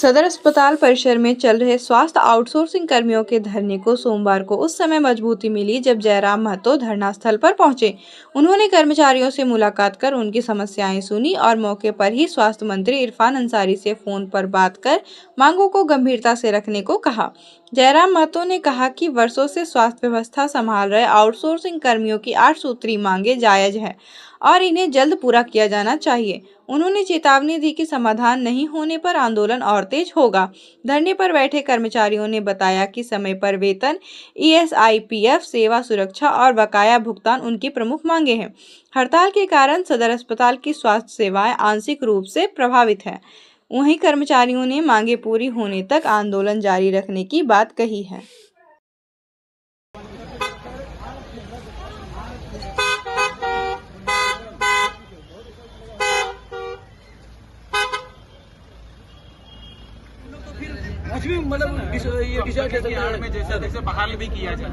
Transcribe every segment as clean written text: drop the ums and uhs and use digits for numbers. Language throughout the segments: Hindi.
सदर अस्पताल परिसर में चल रहे स्वास्थ्य आउटसोर्सिंग कर्मियों के धरने को सोमवार को उस समय मजबूती मिली जब जयराम महतो धरना स्थल पर पहुंचे। उन्होंने कर्मचारियों से मुलाकात कर उनकी समस्याएं सुनी और मौके पर ही स्वास्थ्य मंत्री इरफान अंसारी से फोन पर बात कर मांगों को गंभीरता से रखने को कहा। जयराम महतो ने कहा कि वर्षों से स्वास्थ्य व्यवस्था संभाल रहे आउटसोर्सिंग कर्मियों की 8 सूत्री मांगे जायज है और इन्हें जल्द पूरा किया जाना चाहिए। उन्होंने चेतावनी दी कि समाधान नहीं होने पर आंदोलन और तेज होगा। धरने पर बैठे कर्मचारियों ने बताया कि समय पर वेतन, ESIPF, सेवा सुरक्षा और बकाया भुगतान उनकी प्रमुख मांगे हैं। हड़ताल के कारण सदर अस्पताल की स्वास्थ्य सेवाएं आंशिक रूप से प्रभावित है। वहीं कर्मचारियों ने मांगे पूरी होने तक आंदोलन जारी रखने की बात कही है। कुछ भी मतलब ये डिसाइड है कि में जैसे बहाल भी किया जाए।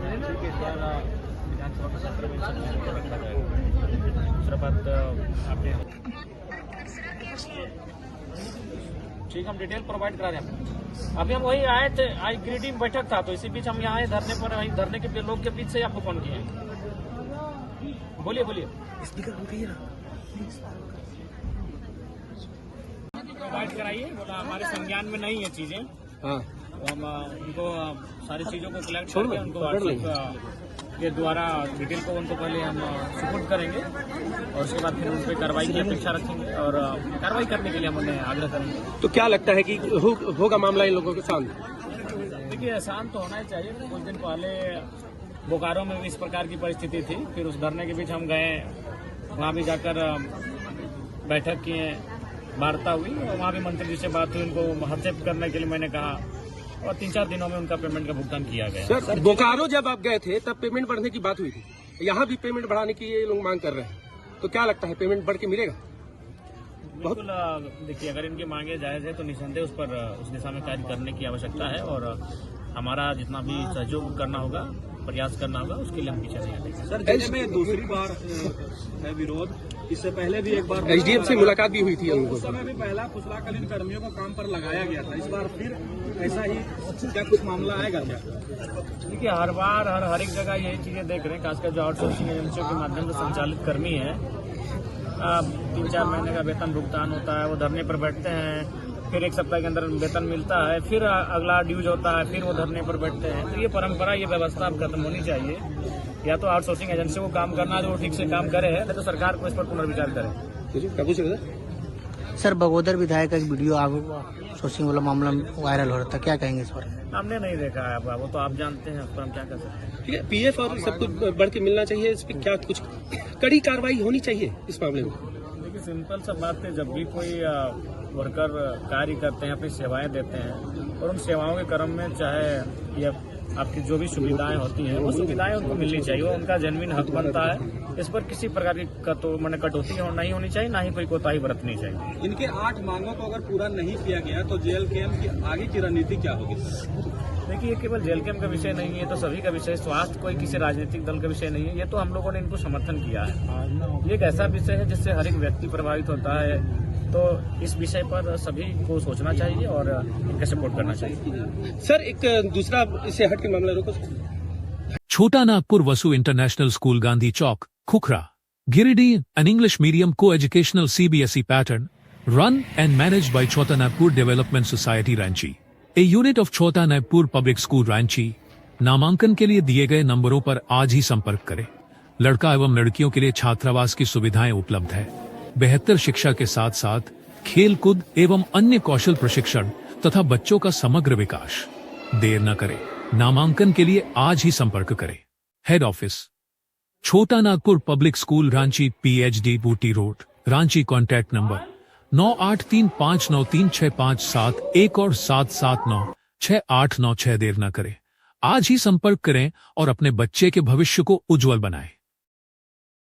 ठीक, हम डिटेल प्रोवाइड करा रहे हैं। अभी हम वही आए थे, आज ग्रीडी में बैठक था, तो इसी बीच हम यहाँ आए धरने पर। वही धरने के लोग के बीच से आपको फोन किए। बोलिए प्रोवाइड कराइए। बोला हमारे संज्ञान में नहीं है चीजें। हाँ, तो हम उनको सारी चीजों को कलेक्ट करके उनको व्हाट्सएप के द्वारा डिटेल को उनको पहले हम सपोर्ट करेंगे और उसके बाद फिर उन पर कार्रवाई की अपेक्षा रखेंगे और कार्रवाई करने के लिए हम उन्हें आग्रह करेंगे। तो क्या लगता है कि होगा मामला इन लोगों के साथ? देखिए, शांत तो होना ही चाहिए। कुछ दिन पहले बोकारो में भी इस प्रकार की परिस्थिति थी। फिर उस धरने के बीच हम गए, वहाँ भी जाकर बैठक किए, वार्ता हुई और वहाँ भी मंत्री जी से बात हुई। उनको हस्तक्षेप करने के लिए मैंने कहा और 3-4 दिनों में उनका पेमेंट का भुगतान किया गया। सर, बोकारो जब आप गए थे तब पेमेंट बढ़ने की बात हुई थी, यहाँ भी पेमेंट बढ़ाने की ये लोग मांग कर रहे हैं, तो क्या लगता है पेमेंट बढ़ के मिलेगा? बिल्कुल, देखिए, अगर इनकी मांगे जायज है तो निसंदेह उस पर उस दिशा में कार्य करने की आवश्यकता है और हमारा जितना भी सहयोग करना होगा, प्रयास करना होगा, उसके लिए हम पीछे नहीं हटेंगे। सर, जिले में दूसरी बार है विरोध। इससे पहले भी एक बार SDM से मुलाकात भी हुई थी। उस समय भी पहला कुशलाकालीन कर्मियों को काम पर लगाया गया था। इस बार फिर ऐसा ही क्या कुछ मामला आएगा क्या? देखिए, हर बार हर एक जगह यही चीजें देख रहे हैं, खासकर जो आउटसोर्सिंग एजेंसियों के माध्यम से संचालित कर्मी है। 3-4 महीने का वेतन भुगतान होता है, वो धरने पर बैठते हैं, फिर 1 सप्ताह के अंदर वेतन मिलता है, फिर अगला ड्यूज होता है, फिर वो धरने पर बैठते हैं। तो ये परंपरा, ये व्यवस्था अब खत्म होनी चाहिए। या तो आउटसोर्सिंग एजेंसी को काम करना है तो वो ठीक से काम करे है, नहीं तो सरकार को इस पर पुनर्विचार करे। सर, बगोदर विधायक का एक वीडियो आउटसोर्सिंग वाला मामला वायरल हो रहा था, क्या कहेंगे इस पर? हमने नहीं देखा है, वो तो आप जानते हैं, उस पर हम क्या कर सकते हैं। ठीक है, PF और सब कुछ बढ़ के मिलना चाहिए। इस पर क्या कुछ कड़ी कार्रवाई होनी चाहिए इस मामले में? देखिए, सिंपल सा बात है, जब भी कोई वर्कर कार्य करते हैं, अपनी सेवाएं देते हैं और उन सेवाओं के क्रम में चाहे या आपकी जो भी सुविधाएं होती हैं, वो सुविधाएं उनको मिलनी चाहिए, वो उनका जेन्युइन हक बनता है। इस पर किसी प्रकार की कटौती नहीं होनी चाहिए, ना ही कोई कोताही बरतनी चाहिए। इनके 8 मांगों को अगर पूरा नहीं किया गया तो जेल कैंप की आगे की रणनीति क्या होगी? देखिए, केवल जेल कैंप का विषय नहीं है, तो सभी का विषय। स्वास्थ्य कोई किसी राजनीतिक दल का विषय नहीं है, ये तो हम लोगों ने इनको समर्थन किया है। ये एक ऐसा विषय है जिससे हर एक व्यक्ति प्रभावित होता है, तो इस विषय पर सभी को सोचना चाहिए और इनका सपोर्ट करना चाहिए। सर, एक दूसरा इससे हट के मामला रोको। Chota Nagpur Vasu international school, Gandhi Chowk, Khukra, Giridih, an English medium co-educational CBSE pattern, run and managed by Chota Nagpur Development Society Ranchi, a unit of Chota Nagpur Public School Ranchi। नामांकन के लिए दिए गए नंबरों पर आज ही संपर्क करें। लड़का एवं लड़कियों के लिए छात्रावास की सुविधाएं उपलब्ध है। बेहतर शिक्षा के साथ साथ खेल कूद एवं अन्य कौशल प्रशिक्षण तथा बच्चों का समग्र विकास। देर न करें, नामांकन के लिए आज ही संपर्क करें। हेड ऑफिस, छोटा Nagpur public school, Ranchi, PhD बूटी रोड, रांची। कॉन्टैक्ट नंबर 9835936571 और 7796896896। देर न करें, आज ही संपर्क करें और अपने बच्चे के भविष्य को उज्जवल बनाएं।